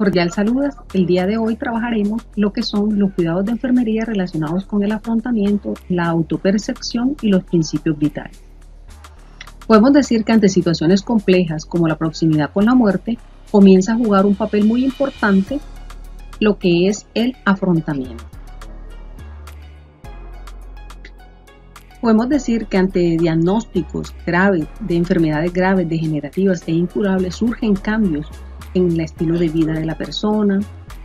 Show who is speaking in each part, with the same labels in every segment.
Speaker 1: Cordial saludos. El día de hoy trabajaremos lo que son los cuidados de enfermería relacionados con el afrontamiento, la autopercepción y los principios vitales. Podemos decir que ante situaciones complejas como la proximidad con la muerte, comienza a jugar un papel muy importante lo que es el afrontamiento. Podemos decir que ante diagnósticos graves de enfermedades graves, degenerativas e incurables surgen cambios en el estilo de vida de la persona,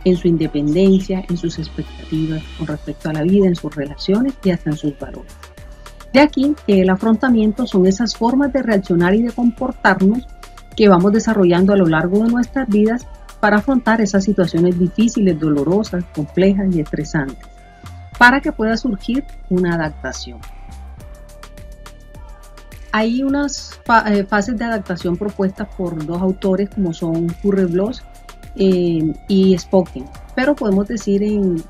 Speaker 1: en su independencia, en sus expectativas con respecto a la vida, en sus relaciones y hasta en sus valores. De aquí que el afrontamiento son esas formas de reaccionar y de comportarnos que vamos desarrollando a lo largo de nuestras vidas para afrontar esas situaciones difíciles, dolorosas, complejas y estresantes, para que pueda surgir una adaptación. Hay unas fases de adaptación propuestas por dos autores como son Currey-Bloch y Spocken, pero podemos decir en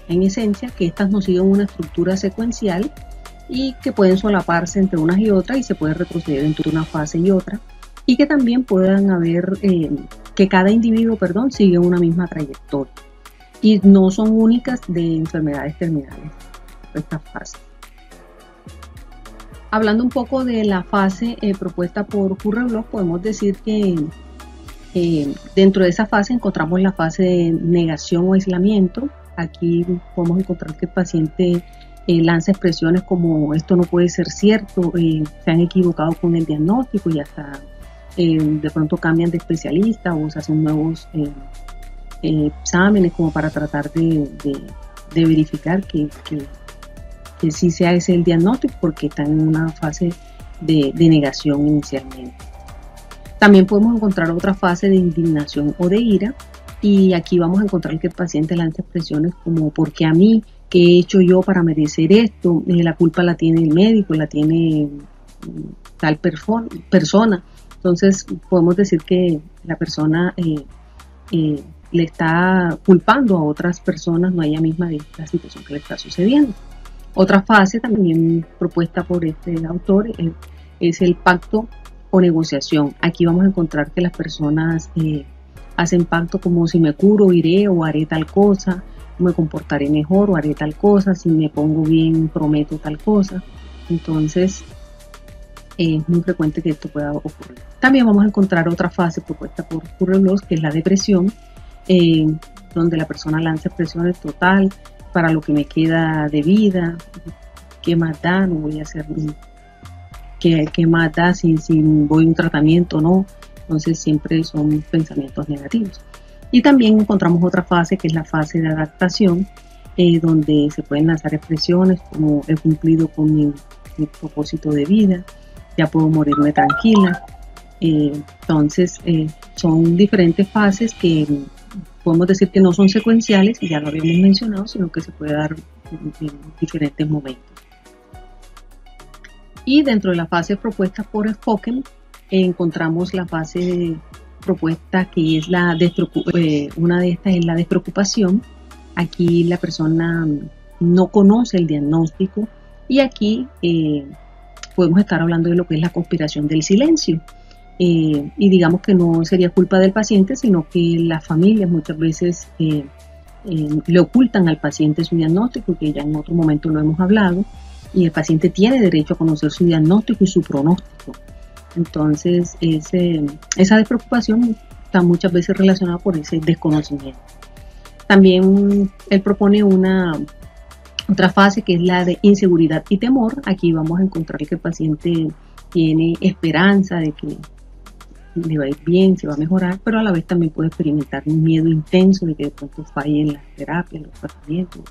Speaker 1: esencia que estas no siguen una estructura secuencial y que pueden solaparse entre unas y otras y se puede retroceder entre una fase y otra, y que también puedan haber, que cada individuo, sigue una misma trayectoria y no son únicas de enfermedades terminales estas fases. Hablando un poco de la fase propuesta por Currey-Bloch, podemos decir que dentro de esa fase encontramos la fase de negación o aislamiento. Aquí podemos encontrar que el paciente lanza expresiones como esto no puede ser cierto, se han equivocado con el diagnóstico y hasta de pronto cambian de especialista o se hacen nuevos exámenes como para tratar de verificar que sí sea ese el diagnóstico, porque están en una fase de negación inicialmente. También podemos encontrar otra fase de indignación o de ira, y aquí vamos a encontrar que el paciente lanza expresiones como ¿por qué a mí? ¿Qué he hecho yo para merecer esto? La culpa la tiene el médico, la tiene tal persona. Entonces podemos decir que la persona le está culpando a otras personas, no a ella misma, de la situación que le está sucediendo. Otra fase también propuesta por este autor es el pacto o negociación. Aquí vamos a encontrar que las personas hacen pacto como si me curo, iré o haré tal cosa, me comportaré mejor o haré tal cosa, si me pongo bien prometo tal cosa. Entonces es muy frecuente que esto pueda ocurrir. También vamos a encontrar otra fase propuesta por Currey-Bloch, que es la depresión, donde la persona lanza expresiones total para lo que me queda de vida, qué más da, no voy a hacer, qué más da si voy a un tratamiento o no. Entonces siempre son pensamientos negativos. Y también encontramos otra fase que es la fase de adaptación, donde se pueden lanzar expresiones como he cumplido con mi propósito de vida, ya puedo morirme tranquila. Entonces son diferentes fases que podemos decir que no son secuenciales, y ya lo habíamos mencionado, sino que se puede dar en diferentes momentos. Y dentro de la fase propuesta por Spocken encontramos la fase propuesta que es una de estas es la despreocupación. Aquí la persona no conoce el diagnóstico y aquí podemos estar hablando de lo que es la conspiración del silencio. Y digamos que no sería culpa del paciente, sino que las familias muchas veces le ocultan al paciente su diagnóstico, que ya en otro momento lo hemos hablado, y el paciente tiene derecho a conocer su diagnóstico y su pronóstico. Entonces esa despreocupación está muchas veces relacionada por ese desconocimiento. También él propone otra fase que es la de inseguridad y temor. Aquí vamos a encontrar que el paciente tiene esperanza de que le va a ir bien, se va a mejorar, pero a la vez también puede experimentar un miedo intenso de que de pronto falle en las terapias, los tratamientos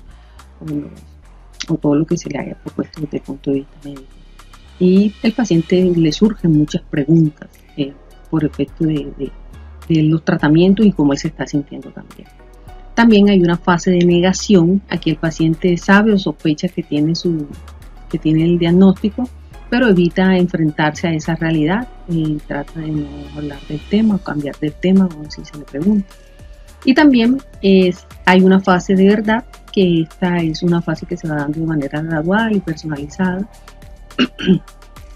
Speaker 1: o todo lo que se le haya propuesto desde el punto de vista médico. Y el paciente le surgen muchas preguntas por efecto de los tratamientos y cómo él se está sintiendo también. También hay una fase de negación. Aquí el paciente sabe o sospecha que tiene el diagnóstico, pero evita enfrentarse a esa realidad y trata de no hablar del tema o cambiar del tema o si se le pregunta. Y también hay una fase de verdad, que esta es una fase que se va dando de manera gradual y personalizada.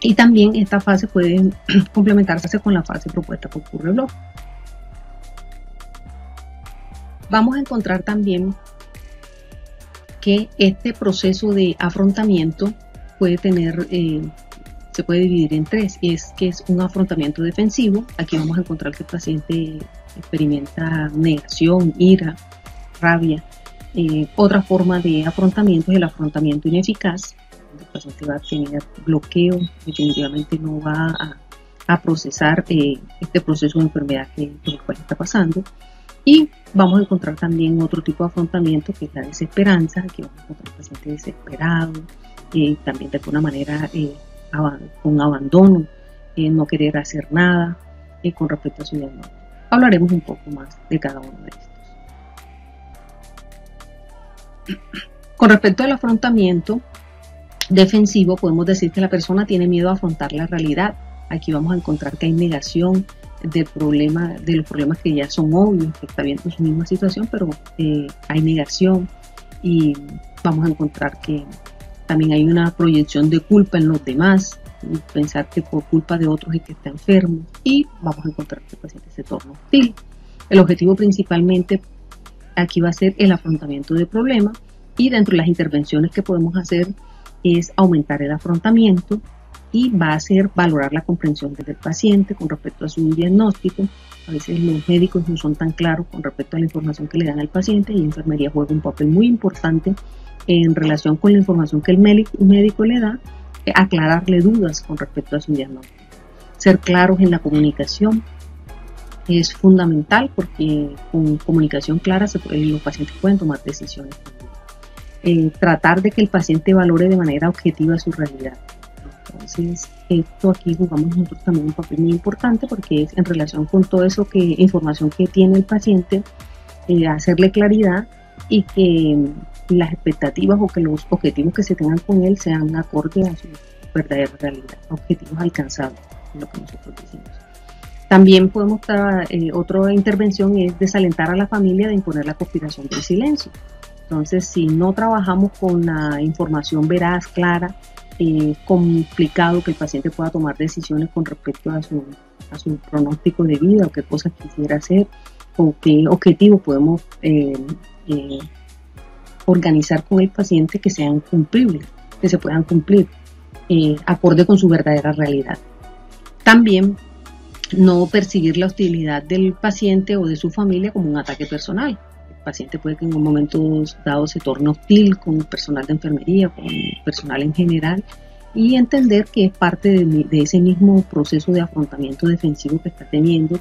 Speaker 1: Y también esta fase puede complementarse con la fase propuesta por Currey-Bloch. Vamos a encontrar también que este proceso de afrontamiento puede tener, se puede dividir en tres, y es que es un afrontamiento defensivo. Aquí vamos a encontrar que el paciente experimenta negación, ira, rabia. Otra forma de afrontamiento es el afrontamiento ineficaz. El paciente va a tener bloqueo, definitivamente no va a procesar este proceso de enfermedad por el cual está pasando. Y vamos a encontrar también otro tipo de afrontamiento, que es la desesperanza. Aquí vamos a encontrar un paciente desesperado, también de alguna manera con abandono, no querer hacer nada con respecto a su diagnóstico. Hablaremos un poco más de cada uno de estos. Con respecto al afrontamiento defensivo, podemos decir que la persona tiene miedo a afrontar la realidad. Aquí vamos a encontrar que hay negación de los problemas que ya son obvios, que está viendo su misma situación, pero hay negación, y vamos a encontrar que también hay una proyección de culpa en los demás, pensar que por culpa de otros es que está enfermo, y vamos a encontrar que el paciente se torna hostil. El objetivo principalmente aquí va a ser el afrontamiento de problemas, y dentro de las intervenciones que podemos hacer es aumentar el afrontamiento, y va a ser valorar la comprensión del paciente con respecto a su diagnóstico. A veces los médicos no son tan claros con respecto a la información que le dan al paciente, y la enfermería juega un papel muy importante en relación con la información que el médico le da, aclararle dudas con respecto a su diagnóstico. Ser claros en la comunicación es fundamental, porque con comunicación clara los pacientes pueden tomar decisiones. Tratar de que el paciente valore de manera objetiva su realidad. Entonces, esto aquí jugamos nosotros también un papel muy importante, porque es en relación con todo eso, información que tiene el paciente, hacerle claridad, y que las expectativas o que los objetivos que se tengan con él sean acorde a su verdadera realidad, objetivos alcanzables, es lo que nosotros decimos. También podemos otra intervención es desalentar a la familia de imponer la conspiración del silencio. Entonces, si no trabajamos con la información veraz, clara, complicado que el paciente pueda tomar decisiones con respecto a su pronóstico de vida, o qué cosas quisiera hacer, o qué objetivos podemos organizar con el paciente que sean cumplibles, que se puedan cumplir acorde con su verdadera realidad. También no percibir la hostilidad del paciente o de su familia como un ataque personal. El paciente puede que en un momento dado se torne hostil con el personal de enfermería, con el personal en general, y entender que es parte de ese mismo proceso de afrontamiento defensivo que está teniendo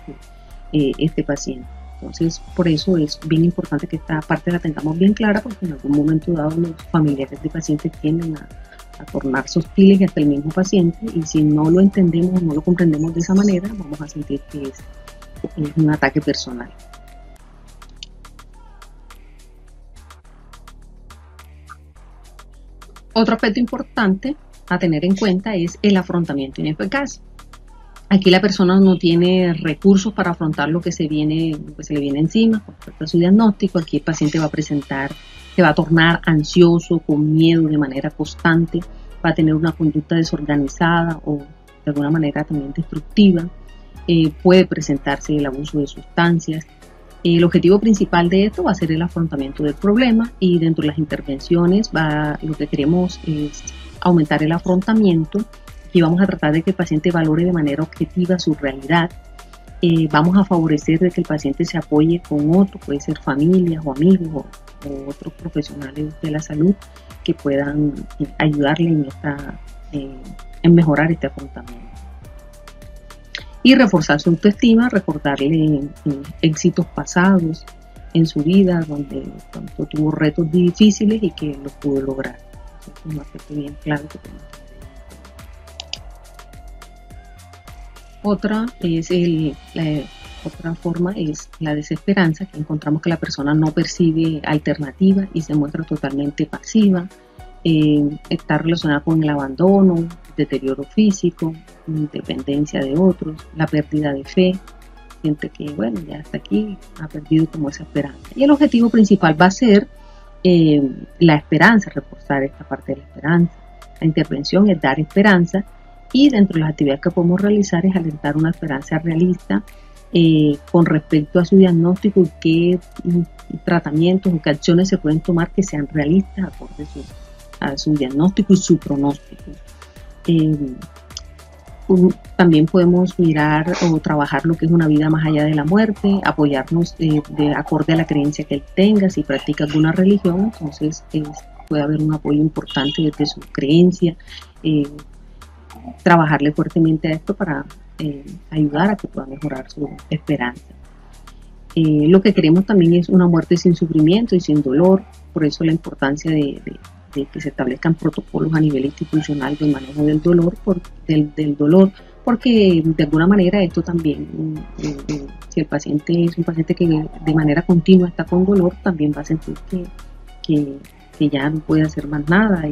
Speaker 1: este paciente. Entonces, por eso es bien importante que esta parte la tengamos bien clara, porque en algún momento dado los familiares de pacientes tienden a tornarse hostiles hasta el mismo paciente, y si no lo entendemos, no lo comprendemos de esa manera, vamos a sentir que es un ataque personal. Otro aspecto importante a tener en cuenta es el afrontamiento ineficaz. Aquí la persona no tiene recursos para afrontar lo que se le viene encima con respecto a su diagnóstico. Aquí el paciente se va a tornar ansioso, con miedo de manera constante, va a tener una conducta desorganizada o de alguna manera también destructiva. Puede presentarse el abuso de sustancias. El objetivo principal de esto va a ser el afrontamiento del problema, y dentro de las intervenciones lo que queremos es aumentar el afrontamiento, y vamos a tratar de que el paciente valore de manera objetiva su realidad. Vamos a favorecer de que el paciente se apoye con otros, puede ser familias o amigos o otros profesionales de la salud que puedan ayudarle en mejorar este afrontamiento. Y reforzar su autoestima, recordarle éxitos pasados en su vida, donde tuvo retos difíciles y que los pudo lograr. Eso es un aspecto bien claro que tenemos. Otra forma es la desesperanza, que encontramos que la persona no percibe alternativas y se muestra totalmente pasiva. Está relacionada con el abandono, deterioro físico, dependencia de otros, la pérdida de fe. Siente que, bueno, ya hasta aquí, ha perdido como esa esperanza. Y el objetivo principal va a ser la esperanza, reforzar esta parte de la esperanza. La intervención es dar esperanza, y dentro de las actividades que podemos realizar es alentar una esperanza realista, con respecto a su diagnóstico, qué tratamientos o qué acciones se pueden tomar que sean realistas acorde a su diagnóstico y su pronóstico. También podemos mirar o trabajar lo que es una vida más allá de la muerte, apoyarnos de acorde a la creencia que él tenga. Si practica alguna religión, entonces puede haber un apoyo importante desde su creencia, trabajarle fuertemente a esto para ayudar a que pueda mejorar su esperanza. Lo que queremos también es una muerte sin sufrimiento y sin dolor, por eso la importancia de que se establezcan protocolos a nivel institucional de manejo del dolor, del dolor, porque de alguna manera esto también, si el paciente es un paciente que de manera continua está con dolor, también va a sentir que ya no puede hacer más nada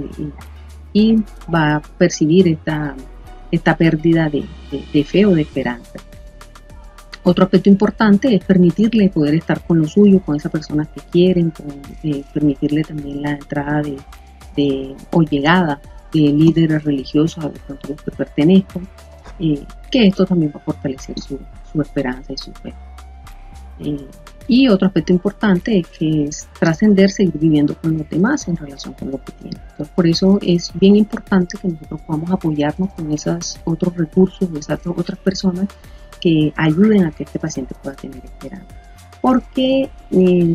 Speaker 1: y va a percibir esta pérdida de fe o de esperanza. Otro aspecto importante es permitirle poder estar con lo suyo, con esas personas que quieren, permitirle también la entrada o llegada de líderes religiosos a los que pertenezcan, que esto también va a fortalecer su esperanza y su fe. Y otro aspecto importante es que es trascender, seguir viviendo con los demás en relación con lo que tienen. Entonces, por eso es bien importante que nosotros podamos apoyarnos con esos otros recursos, de esas otras personas que ayuden a que este paciente pueda tener esperanza. Porque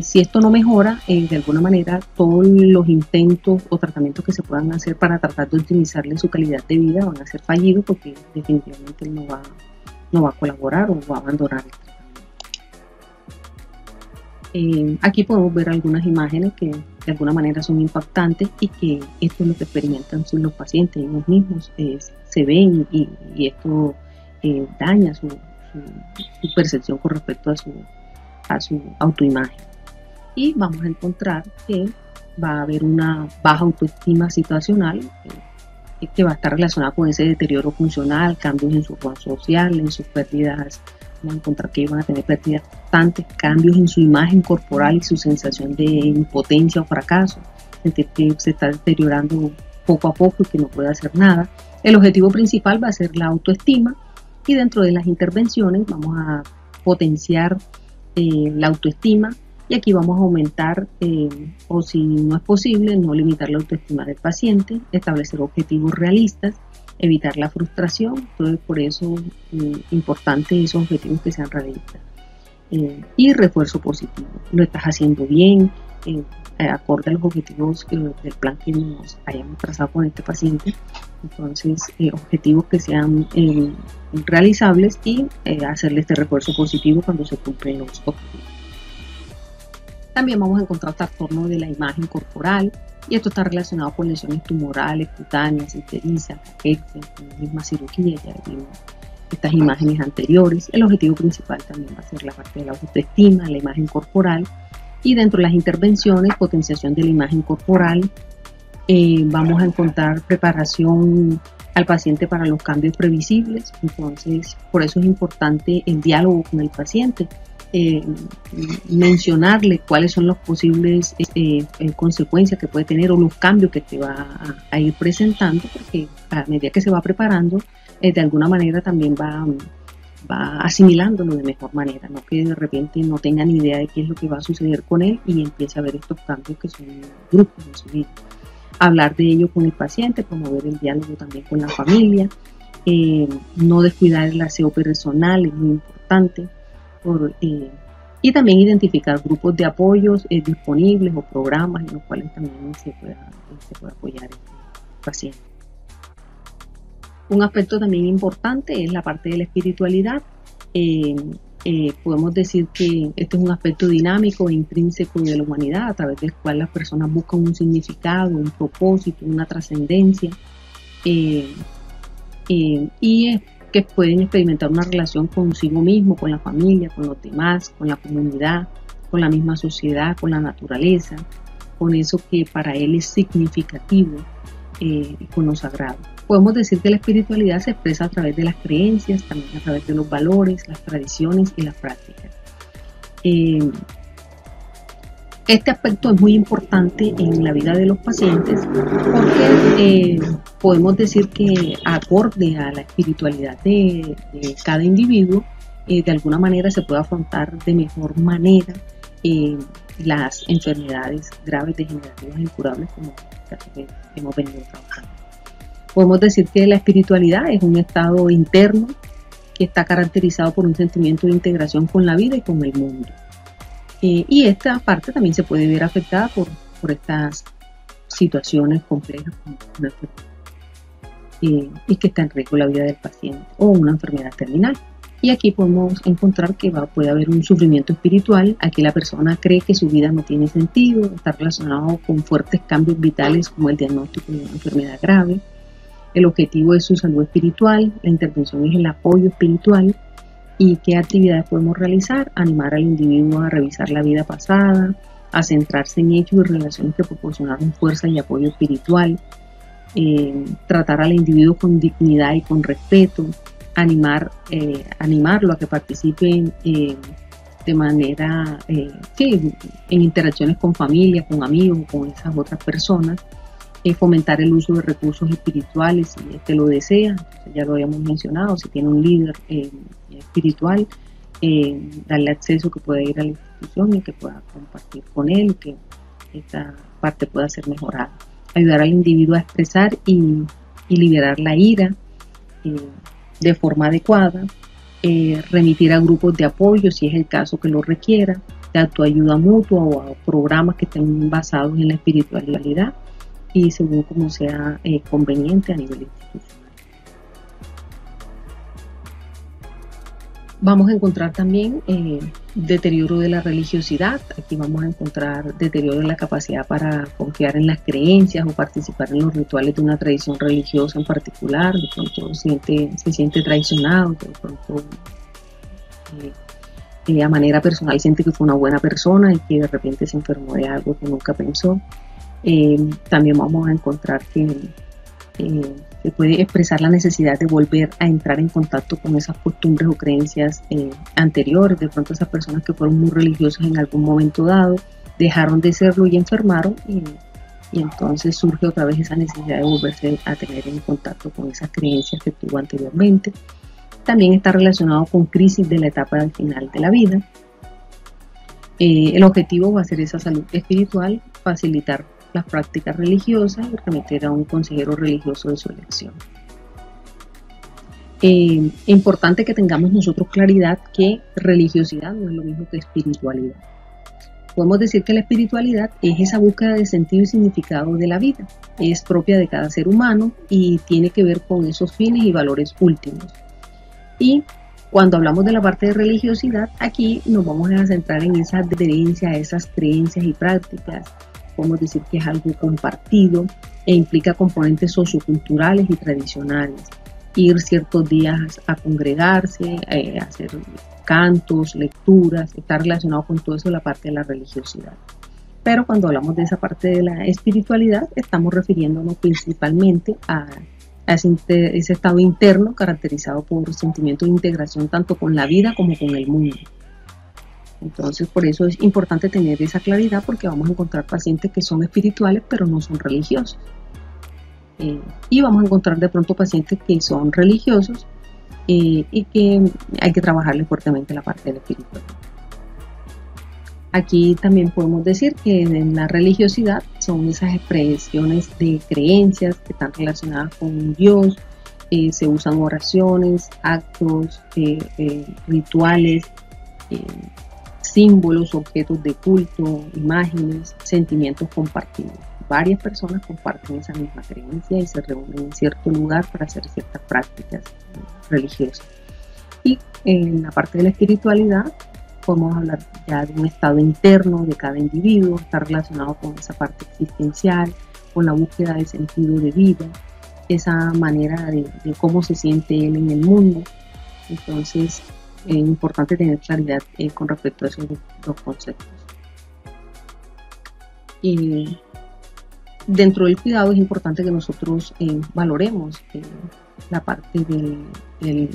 Speaker 1: si esto no mejora, de alguna manera todos los intentos o tratamientos que se puedan hacer para tratar de optimizarle su calidad de vida van a ser fallidos, porque definitivamente él no va a colaborar o va a abandonar el tratamiento. Aquí podemos ver algunas imágenes que de alguna manera son impactantes y que esto es lo que experimentan los pacientes ellos mismos, se ven y esto daña su percepción con respecto a su autoimagen. Y vamos a encontrar que va a haber una baja autoestima situacional que va a estar relacionada con ese deterioro funcional, cambios en su rol social, en sus pérdidas. Vamos a encontrar que van a tener pérdidas constantes, cambios en su imagen corporal y su sensación de impotencia o fracaso, sentir que se está deteriorando poco a poco y que no puede hacer nada. El objetivo principal va a ser la autoestima, y dentro de las intervenciones vamos a potenciar la autoestima, y aquí vamos a aumentar, o si no es posible, no limitar la autoestima del paciente, establecer objetivos realistas, evitar la frustración. Entonces, por eso es importante esos objetivos que sean realistas. Y refuerzo positivo, lo estás haciendo bien, acorde a los objetivos del plan que nos hayamos trazado con este paciente. Entonces, objetivos que sean realizables y hacerle este refuerzo positivo cuando se cumplen los objetivos. También vamos a encontrar trastorno de la imagen corporal, y esto está relacionado con lesiones tumorales, cutáneas, ictericia, caquexia, con la misma cirugía. Ya vimos estas imágenes anteriores. El objetivo principal también va a ser la parte de la autoestima, la imagen corporal, y dentro de las intervenciones, potenciación de la imagen corporal. Vamos a encontrar preparación al paciente para los cambios previsibles. Entonces, por eso es importante el diálogo con el paciente, mencionarle cuáles son las posibles consecuencias que puede tener o los cambios que te va a ir presentando, porque a medida que se va preparando, de alguna manera también va asimilándolo de mejor manera, no que de repente no tenga ni idea de qué es lo que va a suceder con él y empiece a ver estos cambios que son bruscos en su vida. Hablar de ello con el paciente, promover el diálogo también con la familia, no descuidar el aseo personal, es muy importante, y también identificar grupos de apoyos disponibles o programas en los cuales también se pueda apoyar el paciente. Un aspecto también importante es la parte de la espiritualidad. Podemos decir que este es un aspecto dinámico e intrínseco de la humanidad, a través del cual las personas buscan un significado, un propósito, una trascendencia, y que pueden experimentar una relación consigo mismo, con la familia, con los demás, con la comunidad, con la misma sociedad, con la naturaleza, con eso que para él es significativo, y con lo sagrado. Podemos decir que la espiritualidad se expresa a través de las creencias, también a través de los valores, las tradiciones y las prácticas. Este aspecto es muy importante en la vida de los pacientes, porque podemos decir que acorde a la espiritualidad de cada individuo, de alguna manera se pueda afrontar de mejor manera las enfermedades graves, degenerativas e incurables como que hemos venido trabajando. Podemos decir que la espiritualidad es un estado interno que está caracterizado por un sentimiento de integración con la vida y con el mundo. Y esta parte también se puede ver afectada por estas situaciones complejas como una enfermedad y que está en riesgo la vida del paciente o una enfermedad terminal. Y aquí podemos encontrar que puede haber un sufrimiento espiritual. Aquí la persona cree que su vida no tiene sentido, está relacionado con fuertes cambios vitales como el diagnóstico de una enfermedad grave. El objetivo es su salud espiritual, la intervención es el apoyo espiritual. ¿Y qué actividades podemos realizar? Animar al individuo a revisar la vida pasada, a centrarse en hechos y relaciones que proporcionaron fuerza y apoyo espiritual, tratar al individuo con dignidad y con respeto, animarlo a que participe de manera, en interacciones con familia, con amigos, con esas otras personas, fomentar el uso de recursos espirituales si este lo desea. Entonces, ya lo habíamos mencionado, si tiene un líder espiritual, darle acceso, que pueda ir a la institución y que pueda compartir con él, que esta parte pueda ser mejorada. Ayudar al individuo a expresar y liberar la ira de forma adecuada, remitir a grupos de apoyo si es el caso que lo requiera, de autoayuda mutua o a programas que estén basados en la espiritualidad y según como sea conveniente a nivel institucional. Vamos a encontrar también deterioro de la religiosidad. Aquí vamos a encontrar deterioro de la capacidad para confiar en las creencias o participar en los rituales de una tradición religiosa en particular. De pronto se siente traicionado, de pronto a manera personal siente que fue una buena persona y que de repente se enfermó de algo que nunca pensó. También vamos a encontrar que se puede expresar la necesidad de volver a entrar en contacto con esas costumbres o creencias anteriores. De pronto esas personas que fueron muy religiosas en algún momento dado dejaron de serlo y enfermaron y entonces surge otra vez esa necesidad de volverse a tener en contacto con esas creencias que tuvo anteriormente. También está relacionado con crisis de la etapa del final de la vida. El objetivo va a ser esa salud espiritual, facilitar las prácticas religiosas y remitir a un consejero religioso de su elección. Importante que tengamos nosotros claridad que religiosidad no es lo mismo que espiritualidad. Podemos decir que la espiritualidad es esa búsqueda de sentido y significado de la vida. Es propia de cada ser humano y tiene que ver con esos fines y valores últimos. Y cuando hablamos de la parte de religiosidad, aquí nos vamos a centrar en esa adherencia a esas creencias y prácticas. Podemos decir que es algo compartido e implica componentes socioculturales y tradicionales. Ir ciertos días a congregarse, hacer cantos, lecturas, está relacionado con todo eso la parte de la religiosidad. Pero cuando hablamos de esa parte de la espiritualidad, estamos refiriéndonos principalmente a ese estado interno caracterizado por sentimientos de integración tanto con la vida como con el mundo. Entonces, por eso es importante tener esa claridad, porque vamos a encontrar pacientes que son espirituales pero no son religiosos. Y vamos a encontrar de pronto pacientes que son religiosos y que hay que trabajarle fuertemente la parte del espiritualidad. Aquí también podemos decir que en la religiosidad son esas expresiones de creencias que están relacionadas con Dios, se usan oraciones, actos, rituales, símbolos, objetos de culto, imágenes, sentimientos compartidos. Varias personas comparten esa misma creencia y se reúnen en cierto lugar para hacer ciertas prácticas religiosas. Y en la parte de la espiritualidad podemos hablar ya de un estado interno de cada individuo, está relacionado con esa parte existencial, con la búsqueda del sentido de vida, esa manera de cómo se siente él en el mundo. Entonces es importante tener claridad con respecto a esos dos conceptos. Y dentro del cuidado es importante que nosotros valoremos la parte de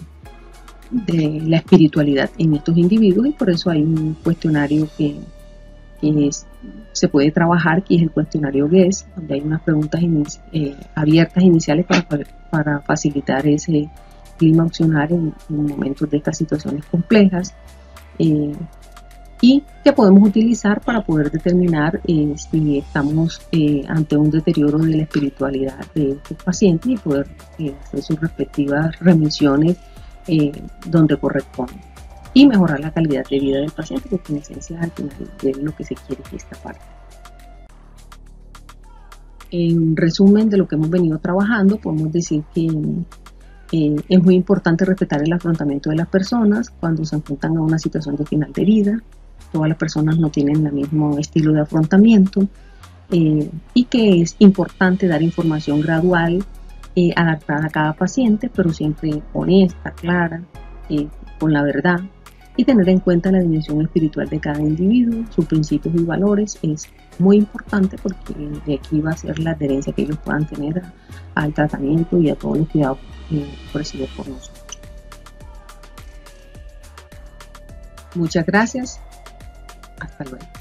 Speaker 1: la espiritualidad en estos individuos, y por eso hay un cuestionario que se puede trabajar, que es el cuestionario GES, donde hay unas preguntas abiertas iniciales para facilitar ese clima opcional en momentos de estas situaciones complejas, y que podemos utilizar para poder determinar si estamos ante un deterioro de la espiritualidad de estos pacientes y poder hacer sus respectivas remisiones donde corresponde y mejorar la calidad de vida del paciente, porque en esencia al final es lo que se quiere que esta parte. En resumen de lo que hemos venido trabajando, podemos decir que es muy importante respetar el afrontamiento de las personas cuando se enfrentan a una situación de final de vida. Todas las personas no tienen el mismo estilo de afrontamiento, y que es importante dar información gradual, adaptada a cada paciente, pero siempre honesta, clara, con la verdad, y tener en cuenta la dimensión espiritual de cada individuo, sus principios y valores. Es muy importante porque de aquí va a ser la adherencia que ellos puedan tener al tratamiento y a todos los cuidados ofrecidos por nosotros. Muchas gracias. Hasta luego.